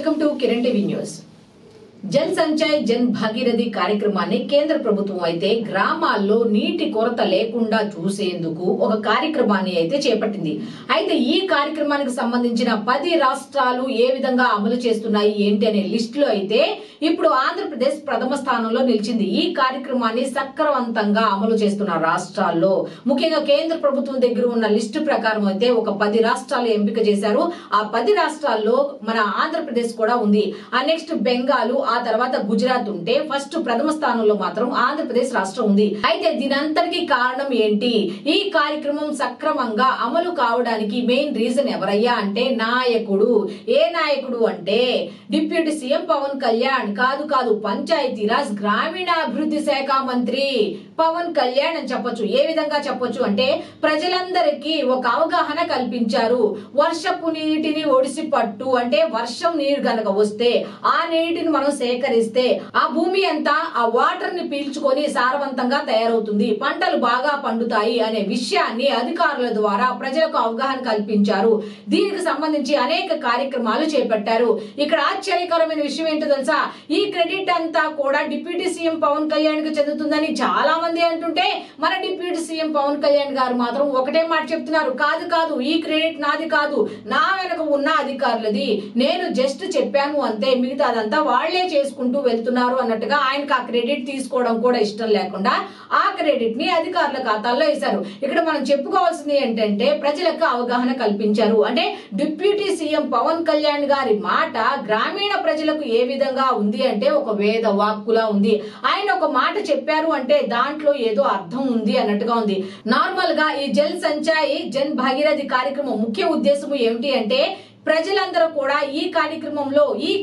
Welcome to Kiran TV news. Jan Sanchay Jan Bhagirathi కార్యక్రమాన్ని కేంద్ర ప్రభుత్వం అయితే గ్రామాల్లో నీటి కొరత లేకుండా చూసేందుకు ఒక కార్యక్రమాన్ని అయితే చేపట్టింది. అయితే ఈ కార్యక్రమానికి సంబంధించిన 10 రాష్ట్రాలు ఏ విధంగా అమలు చేస్తున్నాయి ఏంటి అనే లిస్ట్ లో అయితే ఇప్పుడు ఆంధ్రప్రదేశ్ ప్రథమ స్థానంలో నిలిచింది. ఈ కార్యక్రమాన్ని సక్రమంతంగా అమలు చేస్తున్న రాష్ట్రాల్లో ముఖ్యంగా కేంద్ర ప్రభుత్వం దగ్గర ఉన్న లిస్టు ప్రకారం అయితే ఒక 10 రాష్ట్రాలు ఎంపిక చేశారు. ఆ 10 రాష్ట్రాల్లో మన ఆంధ్రప్రదేశ్ కూడా ఉంది. ఆ నెక్స్ట్ బెంగాల్, ఆ తర్వాత గుజరాత్ ఉంటే ఫస్ట్ ప్రథమ స్థానంలో మాత్రం ఆంధ్రప్రదేశ్ రాష్ట్రం ఉంది. అయితే దీనంతటికి కారణం ఏంటి? ఈ కార్యక్రమం సక్రమంగా అమలు కావడానికి మెయిన్ రీజన్ ఎవరయ్యా అంటే నాయకుడు. ఏ నాయకుడు అంటే డిప్యూటీ సీఎం పవన్ కళ్యాణ్. కాదు పంచాయతీరాజ్ గ్రామీణాభివృద్ధి శాఖ మంత్రి పవన్ కళ్యాణ్ అని చెప్పొచ్చు. ఏ విధంగా చెప్పొచ్చు అంటే ప్రజలందరికీ ఒక అవగాహన కల్పించారు. వర్షపు నీటిని ఒడిసి పట్టు అంటే వర్షం నీరు గనక వస్తే ఆ నీటిని మనం సేకరిస్తే ఆ భూమి అంతా ఆ వాటర్ ని పీల్చుకొని సారవంతంగా తయారవుతుంది, పంటలు బాగా పండుతాయి అనే విషయాన్ని అధికారుల ద్వారా ప్రజలకు అవగాహన కల్పించారు. దీనికి సంబంధించి అనేక కార్యక్రమాలు చేపట్టారు. ఇక్కడ ఆశ్చర్యకరమైన విషయం ఏంటో తెలుసా? ఈ క్రెడిట్ అంతా కూడా డిప్యూటీ సీఎం పవన్ కళ్యాణ్ కు చెందుతుందని చాలా మంది అంటుంటే మన డిప్యూటీ సీఎం పవన్ కళ్యాణ్ గారు మాత్రం ఒకటే మాట చెప్తున్నారు, కాదు ఈ క్రెడిట్ నాది కాదు, నా వెనక ఉన్న అధికారులది, నేను జస్ట్ చెప్పాను అంతే, మిగతాదంతా వాళ్లే చేసుకుంటూ వెళ్తున్నారు అన్నట్టుగా ఆయనకు ఆ క్రెడిట్ తీసుకోవడం కూడా ఇష్టం లేకుండా ఆ క్రెడిట్ ని అధికారుల ఖాతాల్లో వేశారు. ఇక్కడ మనం చెప్పుకోవాల్సింది ఏంటంటే ప్రజలకు అవగాహన కల్పించారు. అంటే డిప్యూటీ సీఎం పవన్ కళ్యాణ్ గారి మాట గ్రామీణ ప్రజలకు ఏ విధంగా ఉంది అంటే ఒక వేద వాక్కులా ఉంది. ఆయన ఒక మాట చెప్పారు అంటే దాంట్లో ఏదో అర్థం ఉంది అన్నట్టుగా ఉంది. నార్మల్ గా ఈ జల్ సంచయ్ జన్ భాగీరథి కార్యక్రమం ముఖ్య ఉద్దేశం ఏమిటి అంటే ప్రజలందరూ కూడా ఈ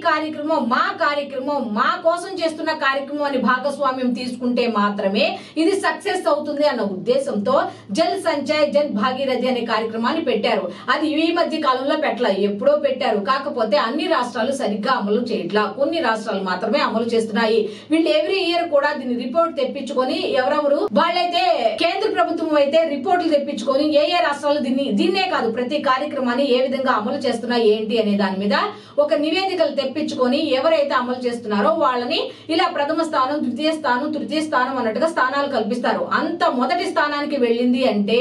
కార్యక్రమం మా కోసం చేస్తున్న కార్యక్రమం అని భాగస్వామ్యం తీసుకుంటే మాత్రమే ఇది సక్సెస్ అవుతుంది అన్న ఉద్దేశంతో జల్ సంచయ్ జన్ భాగీరథి అనే కార్యక్రమాన్ని పెట్టారు. అది ఈ మధ్య కాలంలో ఎప్పుడో పెట్టారు. కాకపోతే అన్ని రాష్ట్రాలు సరిగ్గా అమలు చేయట్లా, కొన్ని రాష్ట్రాలు మాత్రమే అమలు చేస్తున్నాయి. వీళ్ళు ఎవ్రీ ఇయర్ కూడా దీన్ని రిపోర్ట్ తెప్పించుకొని ఎవరెవరు వాళ్ళైతే కేంద్ర ప్రభుత్వం అయితే రిపోర్టులు తెప్పించుకొని ఏ రాష్ట్రాలు దీన్నే కాదు ప్రతి కార్యక్రమాన్ని ఏ విధంగా అమలు చేస్తున్నారు ఏంటి అనే దాని మీద ఒక నివేదికలు తెప్పించుకొని ఎవరైతే అమలు చేస్తున్నారో వాళ్ళని ఇలా ప్రథమ స్థానం, ద్వితీయ స్థానం, తృతీయ స్థానం అన్నట్టుగా స్థానాలు కల్పిస్తారు. అంత మొదటి స్థానానికి వెళ్ళింది అంటే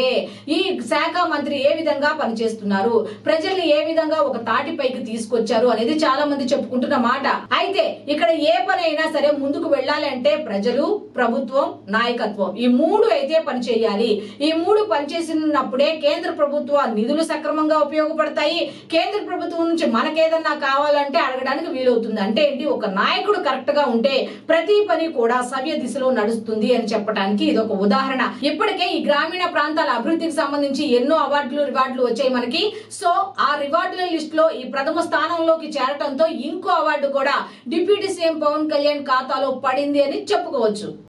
ఈ శాఖ మంత్రి ఏ విధంగా పనిచేస్తున్నారు, ప్రజల్ని ఏ విధంగా ఒక తాటిపైకి తీసుకొచ్చారు అనేది చాలా మంది చెప్పుకుంటున్న మాట. అయితే ఇక్కడ ఏ పని అయినా సరే ముందుకు వెళ్ళాలి అంటే ప్రజలు, ప్రభుత్వం, నాయకత్వం ఈ 3 అయితే పని చేయాలి. ఈ 3 పనిచేసినప్పుడే కేంద్ర ప్రభుత్వ నిధులు సక్రమంగా ఉపయోగపడతాయి. కేంద్ర ప్రభుత్వం నుంచి మనకేదన్నా కావాలంటే అడగడానికి వీలవుతుంది. అంటే ఏంటి, ఒక నాయకుడు కరెక్ట్ గా ఉంటే ప్రతి పని కూడా సవ్య దిశలో నడుస్తుంది అని చెప్పడానికి ఇది ఒక ఉదాహరణ. ఇప్పటికే ఈ గ్రామీణ ప్రాంతాల అభివృద్ధికి సంబంధించి ఎన్నో రివార్డులు వచ్చాయి మనకి. సో ఆ రివార్డుల లిస్ట్ లో ఈ ప్రథమ స్థానంలోకి చేరటంతో ఇంకో అవార్డు కూడా డిప్యూటీ సీఎం పవన్ కళ్యాణ్ ఖాతాలో పడింది అని చెప్పుకోవచ్చు.